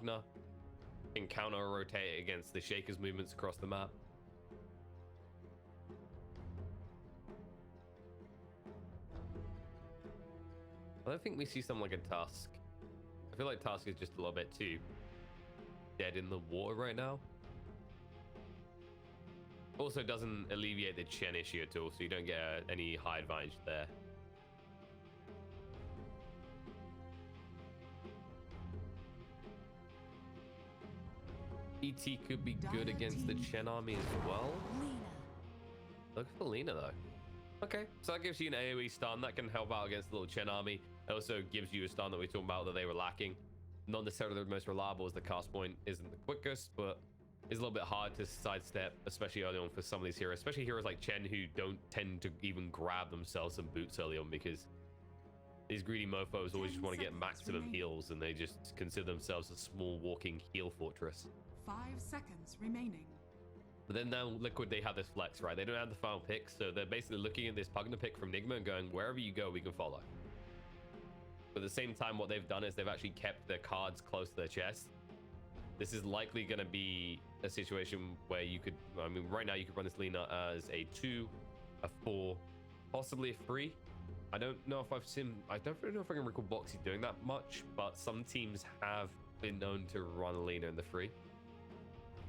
Pugner can counter or rotate against the Shaker's movements across the map. I don't think we see something like a Tusk. I feel like Tusk is just a little bit too dead in the water right now. Also doesn't alleviate the Chen issue at all, so you don't get any high advantage there. ET could be good against the Chen army as well. Look for Lina though. Okay, so that gives you an AoE stun that can help out against the little Chen army. It also gives you a stun that we talked about that they were lacking. Not necessarily the most reliable, as the cast point isn't the quickest, but is a little bit hard to sidestep, especially early on for some of these heroes, especially heroes like Chen who don't tend to even grab themselves some boots early on, because these greedy mofos always just want to get maximum heals, and they just consider themselves a small walking heal fortress. 5 seconds remaining. But then now Liquid, they have this flex, right? They don't have the final pick, so they're basically looking at this Pugner pick from Nigma and going, wherever you go, we can follow. But at the same time, what they've done is they've actually kept their cards close to their chest. This is likely going to be a situation where you could, I mean, right now you could run this Lina as a 2, a 4, possibly a 3. I don't know if I've seen, I don't really know if I can recall Bo3 doing that much, but some teams have been known to run Lina in the 3.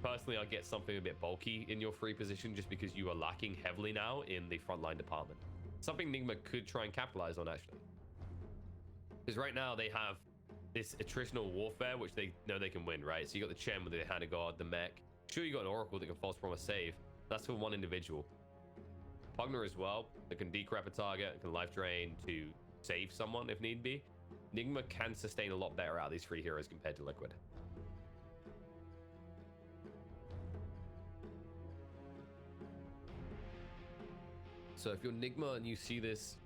Personally, I get something a bit bulky in your 3 position just because you are lacking heavily now in the frontline department. Something Nigma could try and capitalize on, actually. Because right now they have this attritional warfare, which they know they can win, right? So you got the Chen with the Hand of God, the mech. Sure, you got an Oracle that can false promise save. That's for one individual. Pugner as well, that can decrep a target, and can life drain to save someone if need be. Nigma can sustain a lot better out of these 3 heroes compared to Liquid. So if you're Nigma and you see this,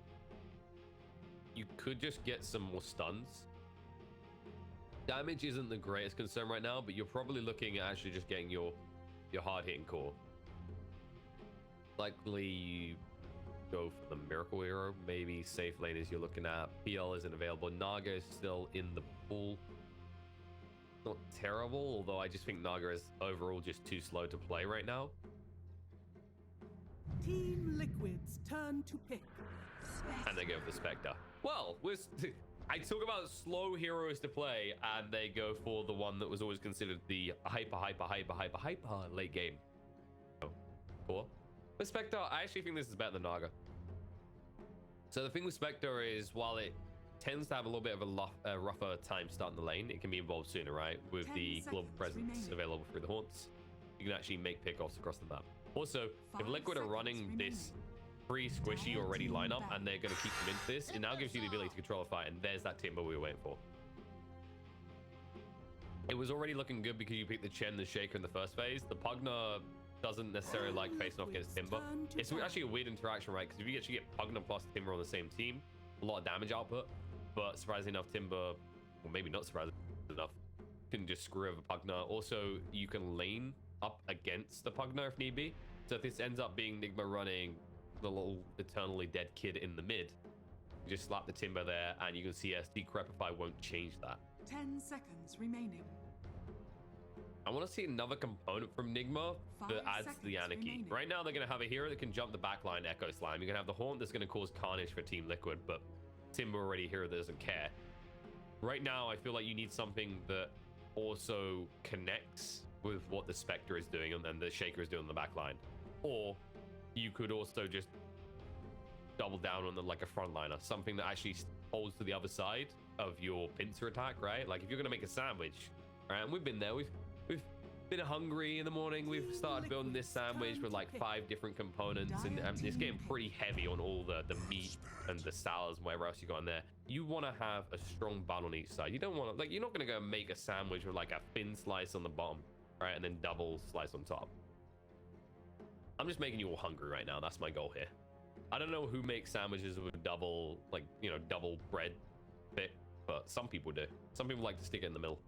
you could just get some more stuns. Damage isn't the greatest concern right now, but you're probably looking at actually just getting your hard-hitting core. Likely you go for the Miracle Hero. Maybe safe lane as you're looking at. PL isn't available. Naga is still in the pool. Not terrible, although I just think Naga is overall just too slow to play right now. Team Liquid's turn to pick. And they go for the Spectre. Well, I talk about slow heroes to play, and they go for the one that was always considered the hyper late game. Oh, cool. But Spectre, I actually think this is better than Naga. So the thing with Spectre is, while it tends to have a little bit of a rougher time starting the lane, it can be involved sooner, right? With the global presence available through the haunts, you can actually make pickoffs across the map. Also, if Liquid are running this free squishy already lineup and they're going to keep them into this, it now gives you the ability to control a fight, and there's that Timber we were waiting for. It was already looking good because you picked the Chen and the Shaker in the first phase. The Pugner doesn't necessarily like facing off against Timber. It's actually a weird interaction, right? Because if you actually get Pugner plus Timber on the same team, a lot of damage output, but surprisingly enough, Timber, or maybe not surprisingly enough, can just screw over Pugner. Also, you can lane up against the Pugner if need be. So if this ends up being Nigma running the little eternally dead kid in the mid, you just slap the Timber there, and you can see Decrepify won't change that. 10 seconds remaining. I want to see another component from Nigma that adds to the anarchy. Remaining. Right now, they're going to have a hero that can jump the backline, Echo Slam. You're going to have the Haunt that's going to cause carnage for Team Liquid, but Timber already a hero that doesn't care. Right now, I feel like you need something that also connects with what the Spectre is doing and the Shaker is doing on the backline. Or you could also just double down on like a frontliner, something that actually holds to the other side of your pincer attack, right? Like if you're going to make a sandwich, right? And we've been there. We've been hungry in the morning. We've started building this sandwich with like 5 different components, and it's getting pretty heavy on all the meat and the salads and whatever else you got in there. You want to have a strong bun on each side. You don't want to, like, you're not going to go make a sandwich with like a thin slice on the bottom, right, and then double slice on top. I'm just making you all hungry right now. That's my goal here. I don't know who makes sandwiches with double, like, you know, double bread bit, but some people do. Some people like to stick it in the middle.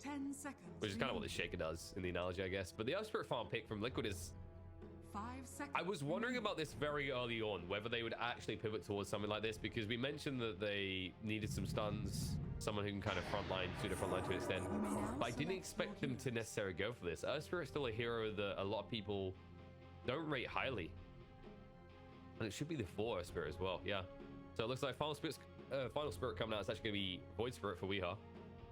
10 seconds. Which is kind of what the Shaker does in the analogy, I guess. But the other Spirit Farm pick from Liquid is... 5 seconds. I was wondering about this very early on, whether they would actually pivot towards something like this, because we mentioned that they needed some stuns someone who can kind of frontline, pseudo frontline to an extent. But I didn't expect them to necessarily go for this. Spirit's still a hero that a lot of people don't rate highly. And it should be the 4 Spirit as well, yeah. So it looks like Final Spirit coming out is actually going to be Void Spirit for Weeha.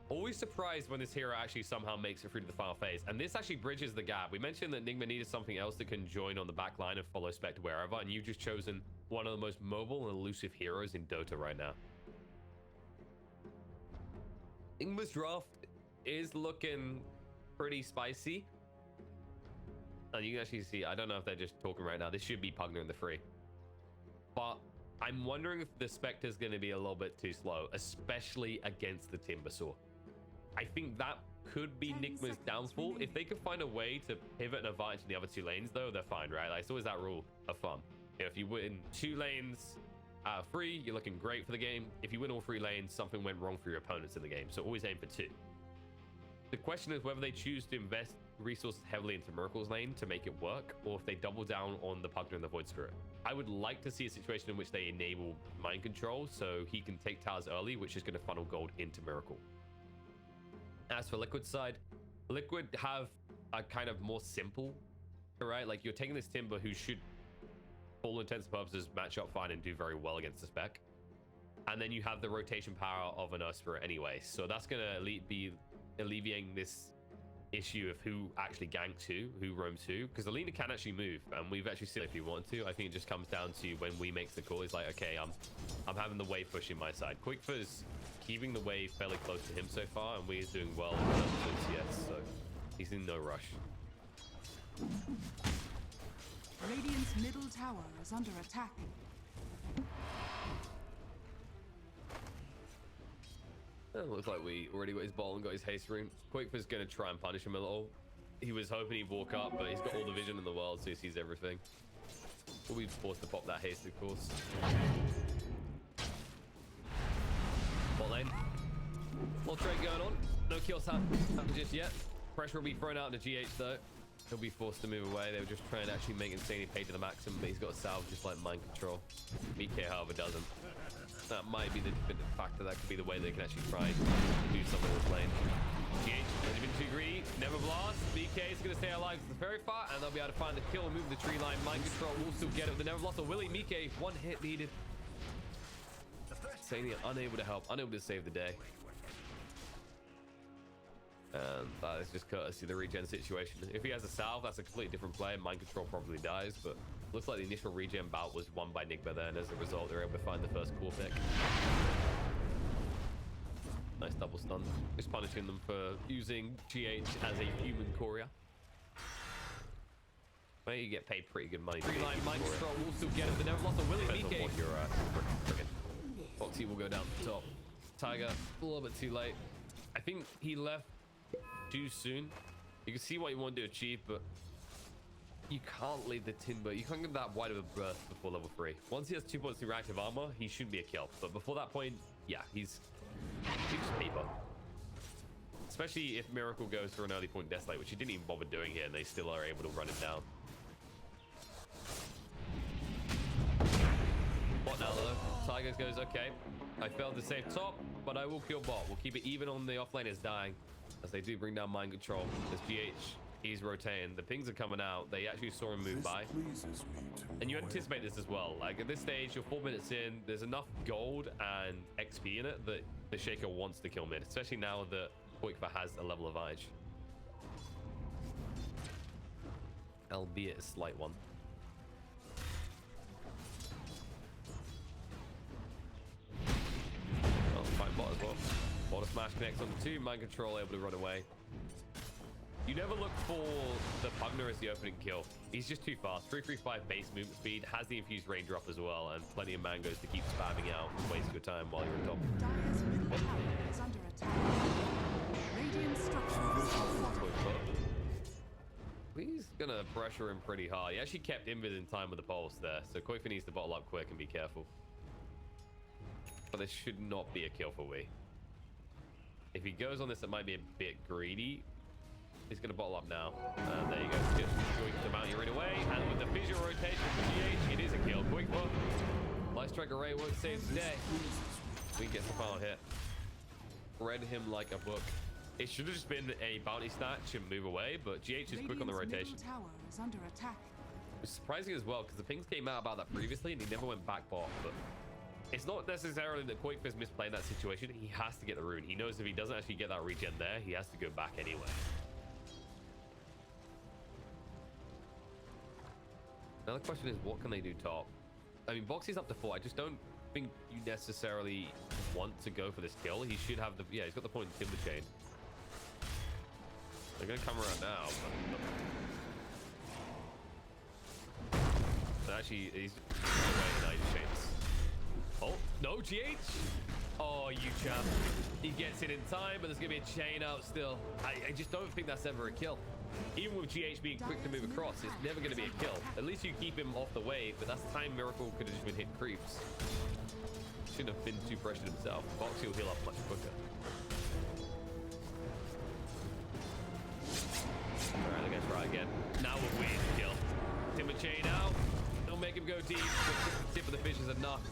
Always surprised when this hero actually somehow makes it through to the final phase. And this actually bridges the gap. We mentioned that Nigma needed something else that can join on the back line and follow Spectre wherever. And you've just chosen one of the most mobile and elusive heroes in Dota right now. Nigma's draft is looking pretty spicy. And you can actually see, I don't know if they're just talking right now. This should be Pugner in the free. But I'm wondering if the Spectre's going to be a little bit too slow, especially against the Timbersaw. I think that could be Nigma's downfall. If they could find a way to pivot and advantage in the other 2 lanes, though, they're fine, right? Like, it's always that rule of thumb. If you win 2 lanes out of 3, you're looking great for the game. If you win all 3 lanes, something went wrong for your opponents in the game. So always aim for 2. The question is whether they choose to invest resources heavily into Miracle's lane to make it work, or if they double down on the Pugner and the Void Spirit. I would like to see a situation in which they enable mind control so he can take towers early, which is going to funnel gold into Miracle. As for Liquid's side, Liquid have a kind of more simple, right? Like, you're taking this Timber who should, for all intents and purposes, match up fine and do very well against the spec. And then you have the rotation power of an Earth Spirit anyway. So that's going to be alleviating this issue of who actually ganks who roams who, because Alina can actually move, and we've actually seen if you want to. I think it just comes down to when we makes the call. He's like, okay, I'm having the wave pushing my side. Quickfir's keeping the wave fairly close to him so far, and we're doing well in terms of CS, so he's in no rush. Radiant's middle tower is under attack. It looks like we already got his ball and got his haste rune. Quickfir's going to try and punish him a little. He was hoping he'd walk up, but he's got all the vision in the world, so he sees everything. We'll be forced to pop that haste, of course. Bot lane. More trade going on. No kills happened just yet. Pressure will be thrown out into GH, though. He'll be forced to move away. They were just trying to actually make insanely pay to the maximum, but he's got a salve just like mind control. BK, however, doesn't. That might be the definitive factor. That could be the way they can actually try and do something with lane. GH has been too greedy. Never blast. BK is going to stay alive very far, and they'll be able to find the kill and move the tree line. Mind control will still get it with the never blast. Or Willie Mike, 1 hit needed. Sania unable to help, unable to save the day. And that is just courtesy of the regen situation. If he has a salve, that's a completely different play. Mind control probably dies, but looks like the initial regen bout was won by Nigma there, and as a result, they're able to find the first core pick. Nice double stun. Just punishing them for using GH as a human courier. Well, you get paid pretty good money. Three line mind control will still get it, but never lost a Willie Mike. Bo3 will go down to the top. Tiger, a little bit too late. I think he left too soon. You can see what you want to achieve, but you can't leave the Timber. You can't get that wide of a berth before level 3. Once he has 2 points to reactive armor, he should be a kill. But before that point, yeah, he's just paper. Especially if Miracle goes for an early point Death Light, which he didn't even bother doing here, and they still are able to run him down. Bot now though. Tigers goes, okay, I failed to save top, but I will kill bot. We'll keep it even on the offlane is dying, as they do bring down mind control. As GH, he's rotating. The pings are coming out. They actually saw him move by. And you anticipate this as well. Like, at this stage, you're 4 minutes in. There's enough gold and XP in it that the Shaker wants to kill mid, especially now that Qualifier has a level advantage. Albeit a slight one. Oh, fine bot as well. Bot smash connects on the 2. Mind control able to run away. You never look for the Pugner as the opening kill. He's just too fast. 335 base movement speed, has the infused range drop as well, and plenty of mangoes to keep spamming out and waste your time while you're on top. Dire's middle tower is under attack. Radiant structures are fortified. He's gonna pressure him pretty hard. He actually kept Invis in time with the pulse there, so Qualifier needs to bottle up quick and be careful. But this should not be a kill for Wii. If he goes on this, it might be a bit greedy. He's going to bottle up now. And there you go. Just going to mount your in away. And with the visual rotation for GH, it is a kill. Quick book. Light Strike Array won't save the day. We get the final hit. read him like a book. It should have just been a bounty snatch and move away, but GH is quick on the rotation. Radiant's middle tower is under attack. It's surprising as well because the pings came out about that previously and he never went back bot. But it's not necessarily that Qualifier misplaying that situation. He has to get the rune. He knows if he doesn't actually get that regen there, he has to go back anyway. Another question is, what can they do top? I mean, Boxy's up to 4. I just don't think you necessarily want to go for this kill. He should have the... Yeah, he's got the point in Timber Chain. They're going to come around now. But actually, he's... No, he just chains. Oh, no, GH! Oh, you champ. He gets it in time, but there's going to be a chain out still. I just don't think that's ever a kill. Even with GH being quick to move across, it's never going to be a kill. At least you keep him off the wave, but that's time Miracle could have just been hit creeps. Shouldn't have been too pressured himself. Boxy will heal up much quicker. Alright, they're going to try again. Now we're weird to kill. Timber chain out. Don't make him go deep. Just the tip of the fish is enough.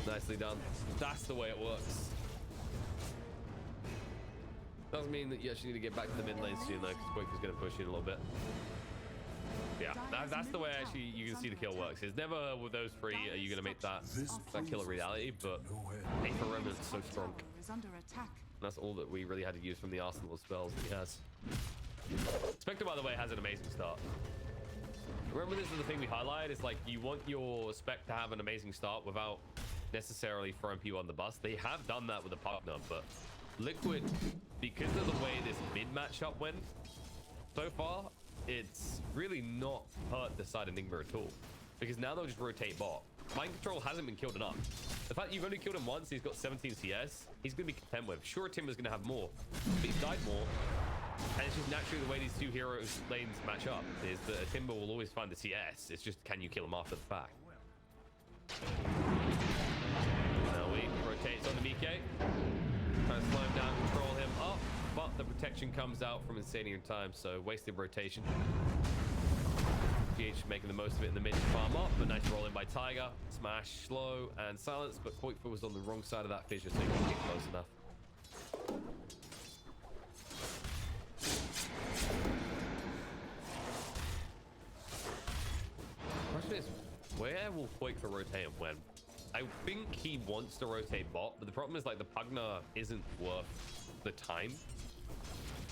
Nicely done. That's the way it works. Doesn't mean that you actually need to get back to the mid lane soon though, because Quick is going to push in a little bit. Yeah, that's the way actually you can see the kill works. It's never with those three are you going to make that kill a reality, but Aether Remnant's so strong. That's all that we really had to use from the arsenal of spells that he has. Spectre, by the way, has an amazing start. Remember, this is the thing we highlight. It's like you want your spec to have an amazing start without necessarily throwing people on the bus. They have done that with the partner, but Liquid, because of the way this mid matchup went so far, it's really not hurt the side of Nigma at all. Because now they'll just rotate bot. Mind Control hasn't been killed enough. The fact you've only killed him once, he's got 17 CS, he's going to be content with. Sure, Timber's going to have more, but he's died more. And it's just naturally the way these two heroes lanes match up, is that Timber will always find the CS. It's just, can you kill him after the fact? Now we rotates on the Mike. Trying to slow him down, control him up, but the protection comes out from Insania in time, so wasted rotation. GH making the most of it in the mid to farm up, but nice roll in by Tiger. Smash, slow, and silence, but Qualifier was on the wrong side of that fissure, so he couldn't get close enough. Question is, where will Qualifier rotate and when? I think he wants to rotate bot, but the problem is like the Pugna isn't worth the time.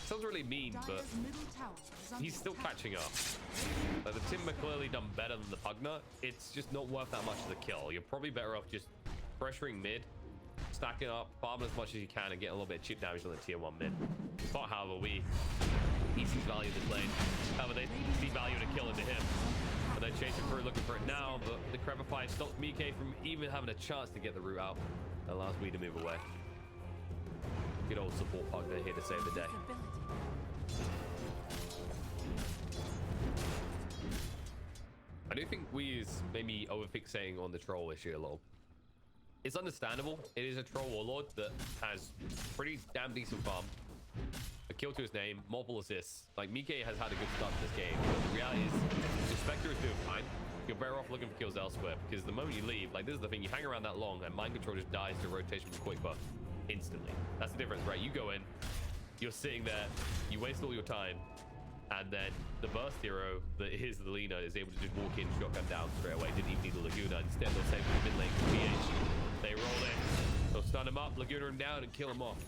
Sounds really mean, but he's still catching up. Like the Timber clearly done better than the Pugna. It's just not worth that much of the kill. You're probably better off just pressuring mid, stacking up, farming as much as you can, and getting a little bit of chip damage on the tier 1 mid. But however, he sees value in this lane. However, they see value in a kill into him. And they're chasing through, looking for it now, but the Qualifier stops Mike from even having a chance to get the root out. That allows me to move away. Good old support Pugna here to save the day. I do think we is maybe overfixating on the troll issue a little. It's understandable. It is a troll warlord that has pretty damn decent farm. A kill to his name, multiple assists. Like, Mike has had a good start to this game, but the reality is, the Spectre is doing fine. You're better off looking for kills elsewhere, because the moment you leave, like, this is the thing, you hang around that long, and Mind Control just dies to rotation with Quick Buff instantly. That's the difference, right? You go in, you're sitting there, you waste all your time, and then the burst hero that is the Lina is able to just walk in, shotgun down straight away. Didn't even need the Laguna. Instead, they'll save the mid lane for PH. They roll in, they'll stun him up, Laguna him down, and kill him off.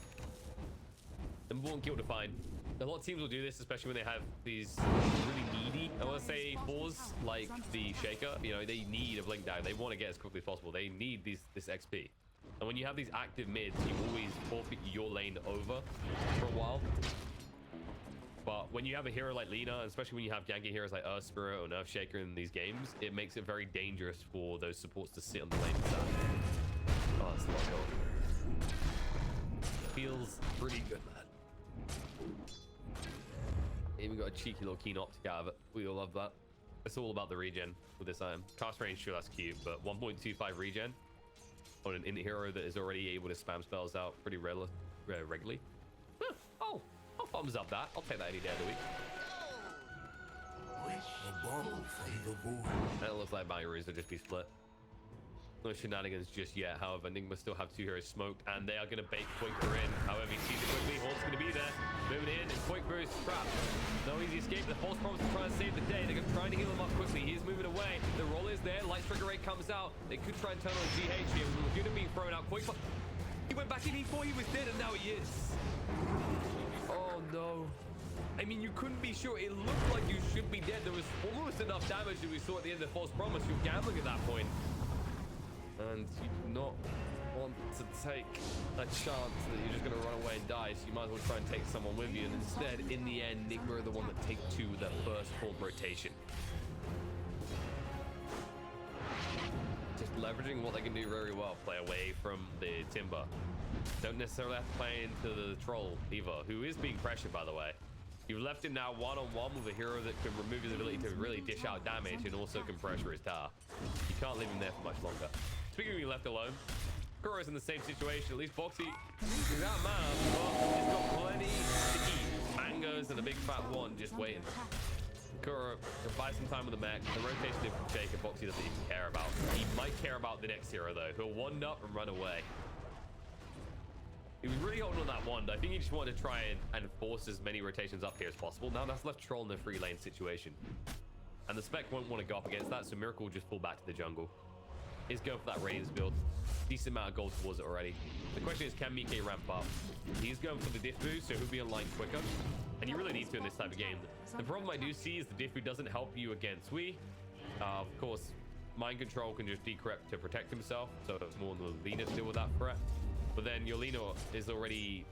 Number 1 kill to find. A lot of teams will do this, especially when they have these really needy, I want to say, fours like the Shaker. You know, they need a blink down. They want to get as quickly as possible. They need this XP. And when you have these active mids, you always forfeit your lane over for a while. But when you have a hero like Lina, especially when you have ganking heroes like Earth Spirit or Nerf Shaker in these games, it makes it very dangerous for those supports to sit on the lane side. Oh, that's a lot of gold. Feels pretty good, man. Even got a cheeky little keen optic out of it. We all love that. It's all about the regen with this item. Cast range, sure, that's cute, but 1.25 regen on an indie hero that is already able to spam spells out pretty regularly. Huh. Oh, I'll thumbs up that. I'll take that any day of the week. That looks like my Ruse will just be split. No shenanigans just yet. However, Nigma still have 2 heroes smoked, and they are going to bait Quaker in. However, he sees it quickly. Horn's going to be there. Moving in, and Quaker is trapped. No easy escape. The false promise to try and save the day. They're trying to heal him up quickly. He's moving away. The roll is there. Light trigger rate comes out. They could try and turn on GH here. Laguna being thrown out. Quaker. He went back in. He thought he was dead, and now he is. Oh, no. I mean, you couldn't be sure. It looked like you should be dead. There was almost enough damage that we saw at the end of the false promise. You're gambling at that point. And you do not want to take a chance that you're just going to run away and die, so you might as well try and take someone with you. And instead, in the end, Nigma are the one that take 2 with their first full rotation. Just leveraging what they can do very well. Play away from the Timber. Don't necessarily have to play into the Troll either, who is being pressured, by the way. You've left him now one-on-one with a hero that can remove his ability to really dish out damage and also can pressure his tower. You can't leave him there for much longer. Speaking of being left alone, Kuro's in the same situation. At least Bo3 is out of mana, but he's got plenty to eat. Mangoes and a big fat one just waiting. Kuro can buy some time with the mech. The rotation different Jake and Bo3 doesn't even care about. He might care about the next hero though, who'll wand up and run away. He was really holding on that wand. I think he just wanted to try and force as many rotations up here as possible. Now that's left Troll in a free lane situation. And the spec won't want to go up against that, so Miracle will just pull back to the jungle. He's going for that Radiance build. Decent amount of gold towards it already. The question is, can Mike ramp up? He's going for the diff boost, so he'll be online quicker. And you really need to in this type of game. The problem I do see is the diff boost doesn't help you against Sui. Of course, Mind Control can just decrypt to protect himself, so it's more than Lina to deal with that threat. But then your Lina is already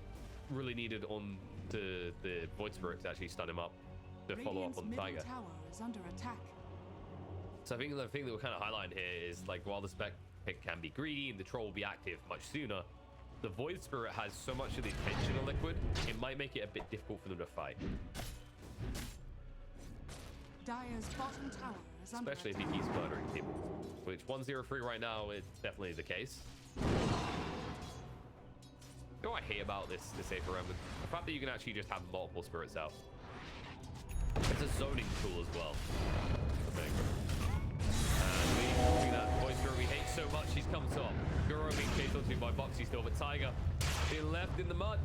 really needed on the Void Spirit to actually stun him up to follow up on the Tiger. Tower is under attack. So I think the thing that we're kind of highlighting here is, like, while the spec pick can be greedy and the Troll will be active much sooner, the Void Spirit has so much of the attention on Liquid, it might make it a bit difficult for them to fight. Dire's bottom tower is under Especially if attack. he keeps murdering people. Which 1-0-3 right now, it's definitely the case. You know what I hate about this Aether Remnant? The fact that you can actually just have multiple spirits out. It's a zoning tool as well, I think. And that Void Spirit we hate so much, he's come top. Guro being chased onto by Bo3 still, but Tiger being left in the mud,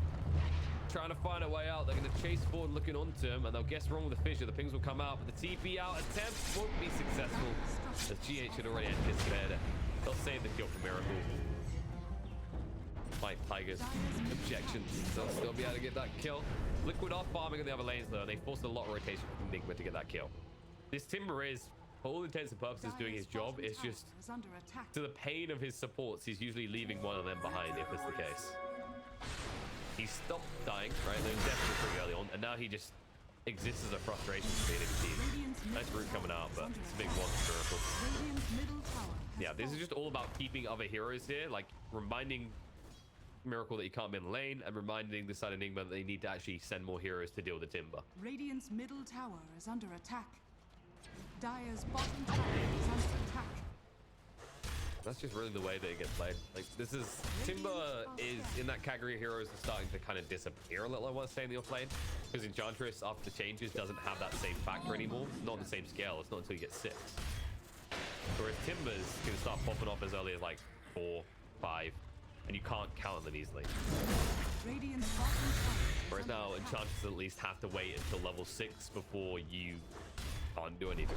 trying to find a way out. They're going to chase forward looking onto him, and they'll guess wrong with the fissure. The pings will come out, but the TP out attempt won't be successful, as GH had already anticipated it. They'll save the kill for Miracle. Fight Tiger's objections. They'll still be able to get that kill. Liquid are farming in the other lanes though, and they forced a lot of rotation from Nigma to get that kill. This Timber is, for all intents and purposes, doing his job. It's just, to the pain of his supports, he's usually leaving one of them behind if it's the case. He stopped dying, right? They were definitely pretty early on, and now he just exists as a frustration for the enemy team. Nice root coming out, but it's a big one for Miracle. Yeah, this is just all about keeping other heroes here, like reminding Miracle that he can't be in the lane, and reminding the side of Nigma that they need to actually send more heroes to deal with the Timber. Radiant's middle tower is under attack. Dire's bottom tower is under attack. That's just really the way that it gets played. Like, this is, Timber is in that category of heroes that's starting to kind of disappear a little, I want to say, in the offlane. Because Enchantress, after the changes, doesn't have that same factor anymore. Not on the same scale. It's not until you get 6. Whereas Timbers can start popping off as early as like 4, 5, and you can't count on them easily. Whereas now, Enchantresses at least have to wait until level 6 before you can't do anything.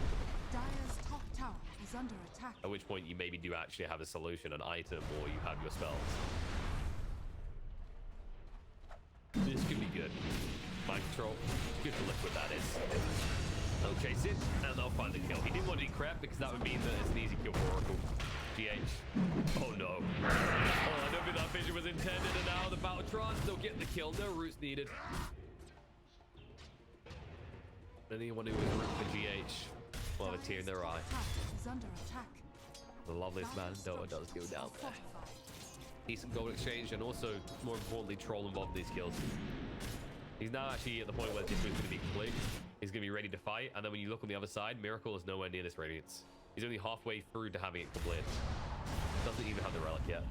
Dire's top tower is under attack. At which point you maybe do actually have a solution, an item, or you have your spells. This could be good. Mind Control, good for Liquid, that is. They'll chase it, and they'll find the kill. He didn't want to decrep because that would mean that it's an easy kill for Oracle. GH. Oh no. Oh, I don't think that vision was intended, and now the Battle Trance, they'll get the kill. No roots needed. Anyone who is rooting for GH will have a tear in their eye. The loveliest man in Dota does go down there. Decent gold exchange, and also, more importantly, Troll involved in these kills. He's now actually at the point where this is going to be complete. He's going to be ready to fight, and then when you look on the other side, Miracle is nowhere near this Radiance. He's only halfway through to having it complete. Doesn't even have the relic yet.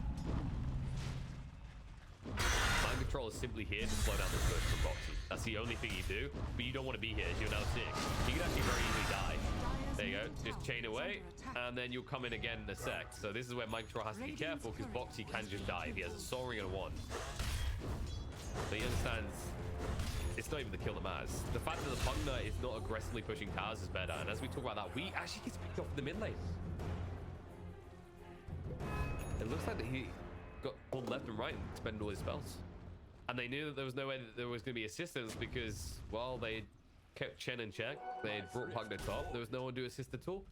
Mind Control is simply here to slow down this push from Bo3. That's the only thing you do, but you don't want to be here as you're now 6. You can actually very easily die. There you go. Just chain away, and then you'll come in again in a sec. So this is where Mind Control has to be careful, because Bo3 can just die if he has a Soul Ring and a wand. So he understands it's not even the kill that matters. The fact that the Pugner is not aggressively pushing towers is better. And as we talk about that, we actually gets picked off in the mid lane. It looks like that he got pulled left and right and expended all his spells. And they knew that there was no way that there was going to be assistance because, well, they kept Chen in check. They had brought Pugner top. There was no one to assist at all.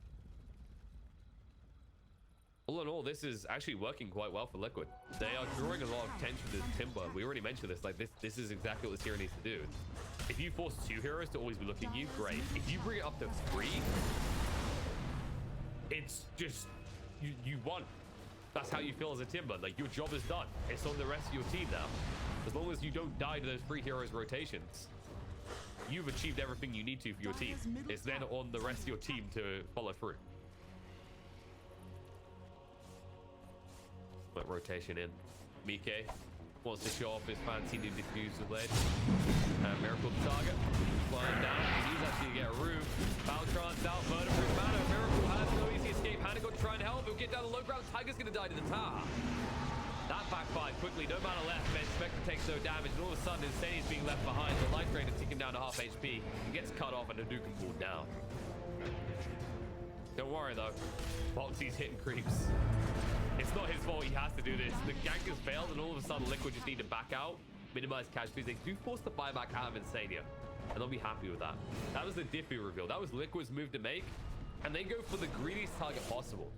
All in all, this is actually working quite well for Liquid. They are drawing a lot of attention to Timber. We already mentioned this. Like this is exactly what this hero needs to do. If you force 2 heroes to always be looking at you, great. If you bring it up to 3, it's just you won. That's how you feel as a Timber. Like your job is done. It's on the rest of your team now. As long as you don't die to those 3 heroes rotations, you've achieved everything you need to for your team. It's then on the rest of your team to follow through. But rotation in. Mike wants to show off his fancy new diffuser blade. Miracle the target. Flying down. He's actually to get a room. Baltron's out. Murder through mana. Miracle has no easy escape. Hanagon trying to help. He'll get down the low ground. Tiger's going to die to the tower. That backfired quickly. No mana left. Ben Spectre takes no damage. And all of a sudden, Insane is being left behind. The life drain is ticking down to half HP. He gets cut off and the Duke can pull down. Don't worry though. Bo3's hitting creeps. It's not his fault he has to do this. The gank has failed and all of a sudden Liquid just need to back out, minimize casualties. They do force the buyback out of Insania, and they'll be happy with that. That was the Diffie reveal. That was Liquid's move to make, and they go for the greediest target possible.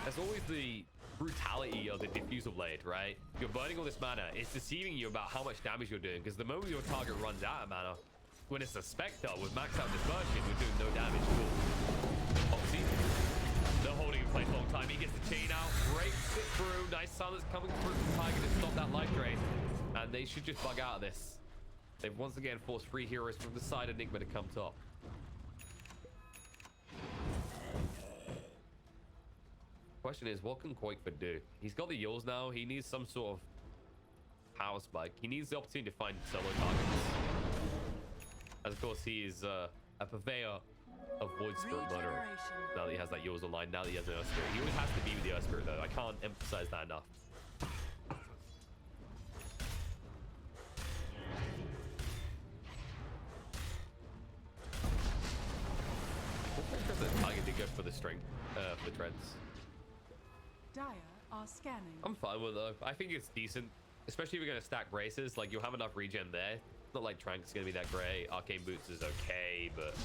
That's always the brutality of the Diffusal Blade, right? You're burning all this mana. It's deceiving you about how much damage you're doing, because the moment your target runs out of mana, when it's a Spectre with max out dispersion, you're doing no damage. Cool. Obviously, they're holding in place a long time. He gets the chain out, breaks it through. Nice silence coming through from Tiger to stop that life drain. And they should just bug out of this. They've once again forced 3 heroes from the side of Nigma to come top. Question is, what can Qualifier do? He's got the Yules now. He needs some sort of power spike. He needs the opportunity to find solo targets. As of course, he is a purveyor of Void Spirit Murderer. Now that he has that Yules online, now that he has an Earth Spirit. He always has to be with the Earth Spirit though. I can't emphasize that enough. The target did go for the strength, for the treads. Dire are scanning. I'm fine with it though. I think it's decent, especially if you're going to stack braces. Like you'll have enough regen there. Not like Trank's going to be that great. Arcane Boots is okay, but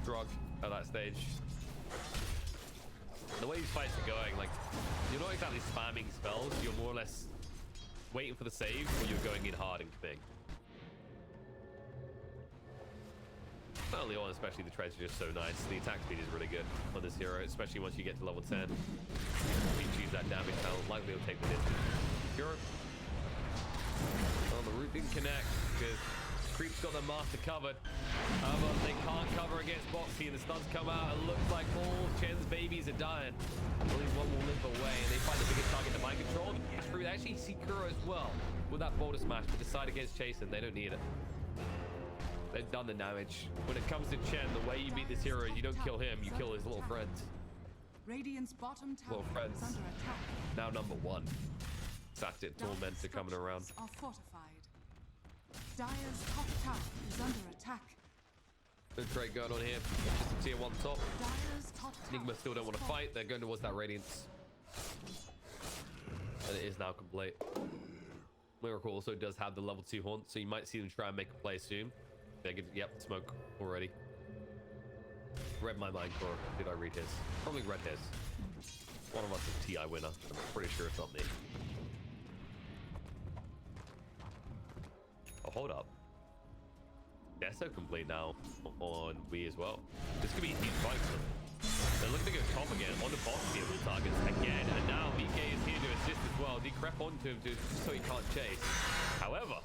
Drug at that stage. The way these fights are going, like you're not exactly spamming spells. You're more or less waiting for the save, or you're going in hard and committing. Early on, especially the treads are just so nice. The attack speed is really good on this hero, especially once you get to level 10. You choose that damage talent, likely will take the distance. Hero. Well, the root didn't connect because Creep's got their master covered. However, they can't cover against Bo3 and the stuns come out. It looks like all Chen's babies are dying. Only one will limp away and they find the biggest target to mind control. They actually see Kuro as well with that boulder smash, but decide against chasing. They don't need it. They've done the damage. When it comes to Chen, the way you beat this hero is you don't kill him, you kill his little friends. Radiant's bottom tower is under attack. Now number 1. Satyr Tormentor coming around. Are fortified. Dire's top tower is under attack. No trade going on here. Just a tier 1 top. Dire's top tower Nigma still don't want to fight. They're going towards that Radiance. And it is now complete. Miracle also does have the level 2 haunt, so you might see them try and make a play soon. They get, yep, smoke already. Read my mind, Cora. Did I read his? Probably read his. One of us is TI winner. I'm pretty sure it's not me. Oh, hold up. Deso complete now on Wii as well. This could be a huge fight for them. They're looking to go top again on the Bo3 with targets again, and now BK is here to assist as well. Decrep onto him so he can't chase. However,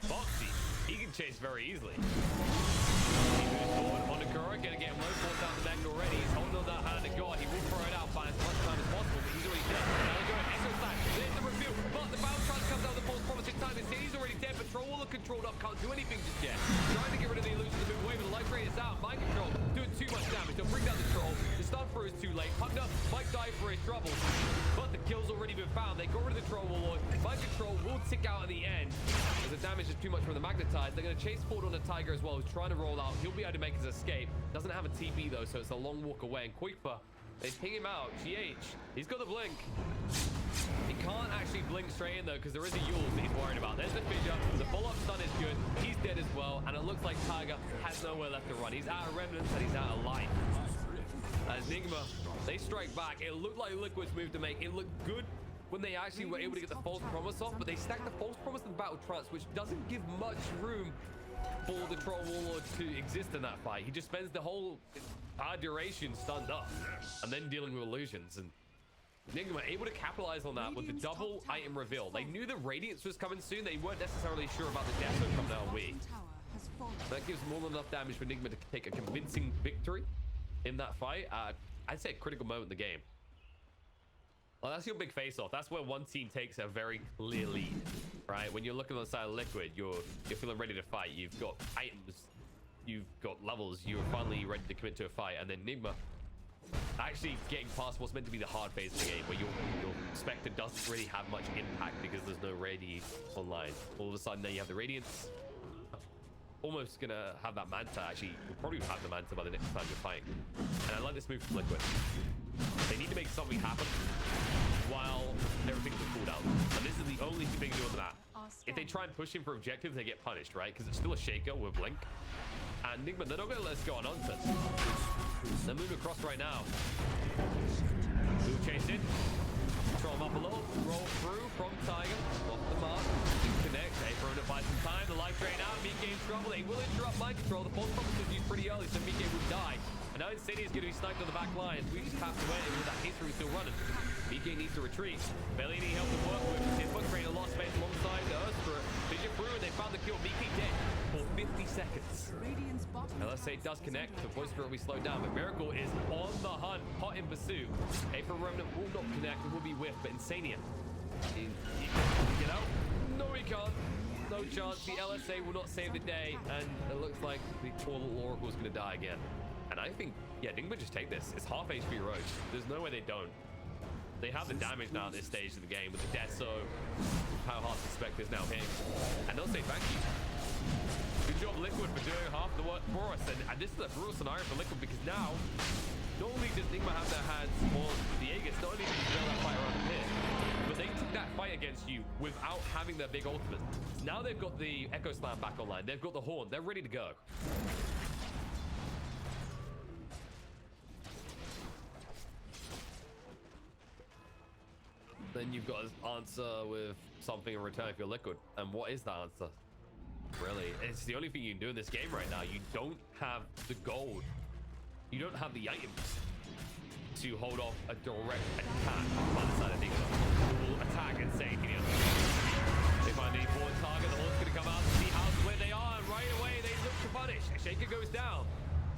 Bo3, he can chase very easily. He moves forward on Nakura, gonna get him low force out the Magnet already. He's holding on that hand to God. He will throw it out by as much time as possible, but he's already dead. Now they go Echo Slash. There's the reveal, but the Battle Charge comes out with the false promising time. He's already dead, but Troll will control controlled up, can't do anything just yet. Trying to get rid of the illusion to move away, but the life ray is out. Mind control doing too much damage. They'll bring down the troll. The stun through is too late. Pugna might die for his trouble, but the kill's already been found. They got rid of the troll warlord. Mind control will tick out at the end, as the damage is too much from the magnetize. They're going to chase forward on the tiger as well, who's trying to roll out. He'll be able to make his escape. Doesn't have a TP though, so it's a long walk away. And Qualifier, they ping him out. GH, he's got the blink. He can't actually blink straight in though, because there is a Yule that he's worried about. There's the fissure. The follow-up stun is good. He's dead as well, and it looks like Tiger has nowhere left to run. He's out of remnants and he's out of life. As Nigma, they strike back. It looked like Liquid's move to make. It looked good when they actually were able to get the false promise off, but they stacked the false promise and battle trance, which doesn't give much room for the troll warlord to exist in that fight. He just spends the whole duration stunned up and then dealing with illusions. And Nigma able to capitalize on that with the double item reveal. They knew the Radiance was coming soon. They weren't necessarily sure about the Death Zone coming out weak. That gives more than enough damage for Nigma to take a convincing victory in that fight. I'd say a critical moment in the game. Well, that's your big face-off. That's where one team takes a very clear lead, right? When you're looking on the side of Liquid, you're feeling ready to fight. You've got items, you've got levels, you're finally ready to commit to a fight. And then Nigma actually getting past what's meant to be the hard phase of the game, where your Spectre doesn't really have much impact because there's no Radi online. All of a sudden, now you have the Radiance. Almost gonna have that Manta. Actually, you'll probably have the Manta by the next time you're fighting. And I like this move from Liquid. They need to make something happen while everything's cooled down. And this is the only thing they can do on the map. If they try and push him for objectives, they get punished, right? Because it's still a shaker with Blink. And Nigma, they're not going to let us go unanswered. They're moving across right now. Move chase in. Control him up a little. Roll through from Tiger. Off the mark. Connect. They throw it by some time. The life drain out. Mike in trouble. They will interrupt mind control. The false promise was used pretty early, so Mike would die. And now Insidia is going to be sniped on the back line. We just passed away with that history still running. Mike needs to retreat. Bellini helped him work with his foot train and lost space alongside the Earthspirit. Vision through and they found the kill. Mike dead for 50 seconds. LSA does connect. The voice will be slowed down, but Miracle is on the hunt, hot in pursuit. A for Remnant will not connect. It will be whiffed, but Insania. He can get out? No, he can't. No chance. The LSA will not save the day, and it looks like the poor little Oracle is going to die again. And I think, yeah, Nigma just take this. It's half HP Roach. There's no way they don't. They have the damage now at this stage of the game with the death, so how hard to expect is now hitting. And they'll say thank you. Good job, Liquid, for doing half the work for us. And this is a brutal scenario for Liquid because now, not only does Nigma have their hands on the Aegis, not only did you build that fight around the pit, but they took that fight against you without having their big ultimate. Now they've got the Echo Slam back online. They've got the Horn. They're ready to go. Then you've got to answer with something in return if you're Liquid. And what is that answer? Really, it's the only thing you can do in this game right now. You don't have the gold. You don't have the items to hold off a direct attack by the side of Nigma. Will attack and save you. They find the important target. The Horn's going to come out to see where they are. And right away, they look to punish. Shaker goes down.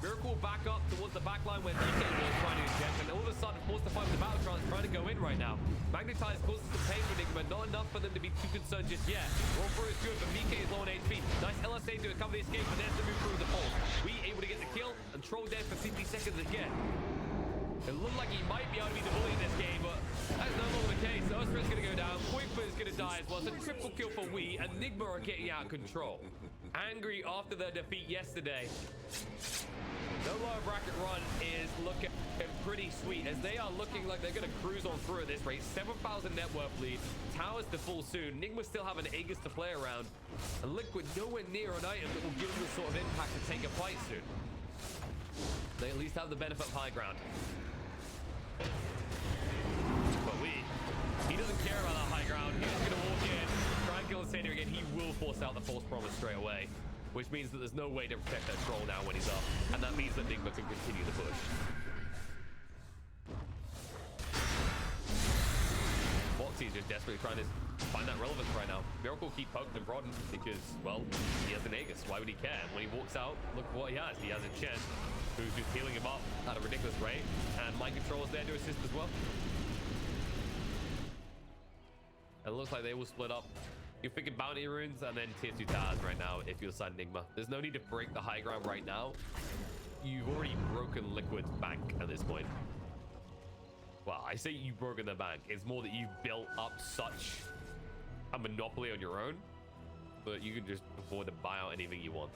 Miracle back up towards the back line where DK was trying to inject, and all of a sudden forced to fight with the battle trance, trying to go in right now. Magnetize causes some pain for Nigma, not enough for them to be too concerned just yet. Roll through is good, but Mike is low on HP. Nice LSA to cover the escape, but there's the move through the pulse. We able to get the kill, and Troll dead for 50 seconds again. It looked like he might be able to be the bully in this game, but that's no longer the case. Earthspirit's going to go down, Qualifier is going to die as well. So triple kill for we, and Nigma are getting out of control. Angry after their defeat yesterday. The lower bracket run is looking pretty sweet as they are looking like they're going to cruise on through at this rate. 7,000 net worth lead. Towers to full soon. Nigma still have an Aegis to play around. And Liquid nowhere near an item that will give them the sort of impact to take a fight soon. They at least have the benefit of high ground. But he doesn't care about that high ground. He's just going to walk in, try and kill Insania again. He will force out the false promise straight away, which means that there's no way to protect that troll now when he's up. And that means that Nigma can continue the push. Bo3 is just desperately trying to find that relevance right now. Miracle keep poking and prodding because, well, he has an Aegis. Why would he care? When he walks out, look what he has. He has a Chen who's just healing him up at a ridiculous rate. And Mind Control is there to assist as well. And it looks like they will split up You're thinking bounty runes and then tier 2 towers right now if you're side Nigma. There's no need to break the high ground right now. You've already broken Liquid's bank at this point. Well, I say you've broken the bank. It's more that you've built up such a monopoly on your own that you can just afford to buy out anything you want.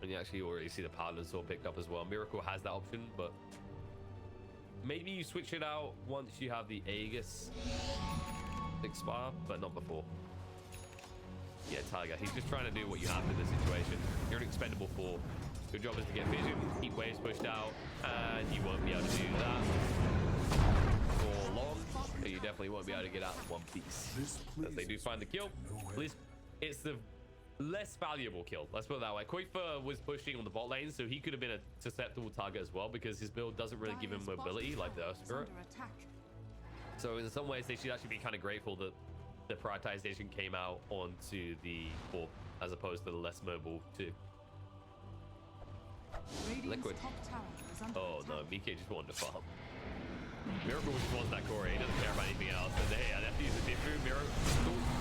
And you actually already see the Paladin Sword picked up as well. Miracle has that option, but maybe you switch it out once you have the Aegis expire, but not before. Yeah, Tiger, he's just trying to do what you have in this situation. You're an expendable 4. Your job is to get vision, keep waves pushed out, and you won't be able to do that for long, but you definitely won't be able to get out in one piece. As they do find the kill, at least it's the less valuable kill. Let's put it that way. Qualifier was pushing on the bot lane, so he could have been a susceptible target as well because his build doesn't really give him mobility like the Earth Spirit. So in some ways, they should actually be kind of grateful that the prioritization came out onto the 4 as opposed to the less mobile 2. Liquid. Oh no, Mike just wanted to farm. Miracle just wants that core. He doesn't care about anything else. And they have to use a different Miracle.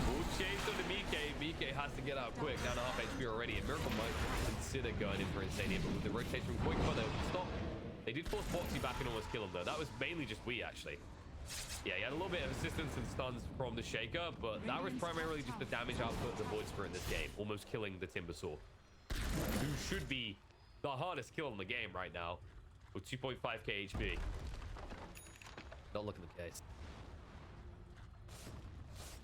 Will chase on the Mike. Mike has to get out quick. Down to half HP already. And Miracle might consider going in for Insania, but with the rotation from Qualifier, they'll stop. They did force Bo3 back and almost kill him though. That was mainly just we actually. Yeah, he had a little bit of assistance and stuns from the Shaker, but that was primarily just the damage output of the Void Spirit in this game, almost killing the Timber Sword, who should be the hardest kill in the game right now with 2.5k HP. Not looking the case.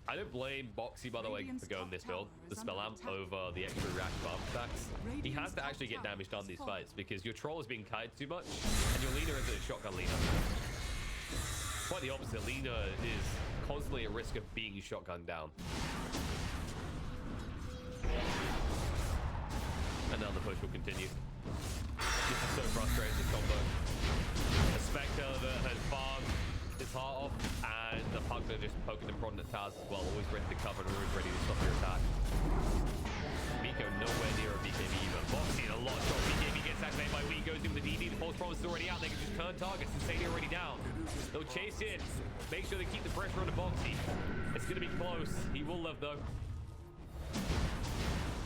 I don't blame Bo3, by the way, for going this build, the Spell Amp over the extra reactive arm attacks. He has to actually get damage done in these fights because your troll is being kited too much and your leader isn't a shotgun leader. Quite the opposite. Lena is constantly at risk of being shotgunned down. And now the push will continue. This is so frustrating, this combo. A Spectre that has farmed his heart off, and the Pugner just poking and prodding at towers as well, always ready to cover and always ready to stop your attack. Miko nowhere near a BKB even. Bo3 in a lot of shot. BKB gets activated by Wii, goes in with the DD. The false promise is already out. They can just turn targets. Insania already down. They'll chase in. Make sure they keep the pressure on the Bo3. It's going to be close. He will live though.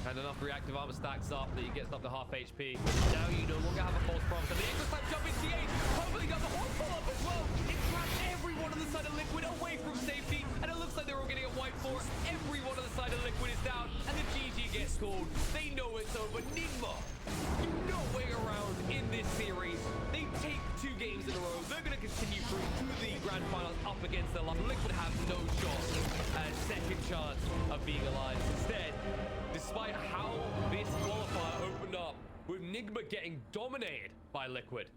And enough reactive armor stacks up that he gets up to half HP. Now you no longer have a false promise. And the Echo Slam jump into the 8. Hopefully got the horn pull up as well. It trapped everyone on the side of Liquid away from safety. And it looks like they're all getting a white for. Everyone on the side of Liquid is down. And the GG gets called. They know it's over. Nigma do not wait around in this series. They take 2 games in a row. They're going to continue through to the grand finals up against their luck. Liquid have no shot. Second chance of being alive. Instead, despite how this qualifier opened up with Nigma getting dominated by Liquid,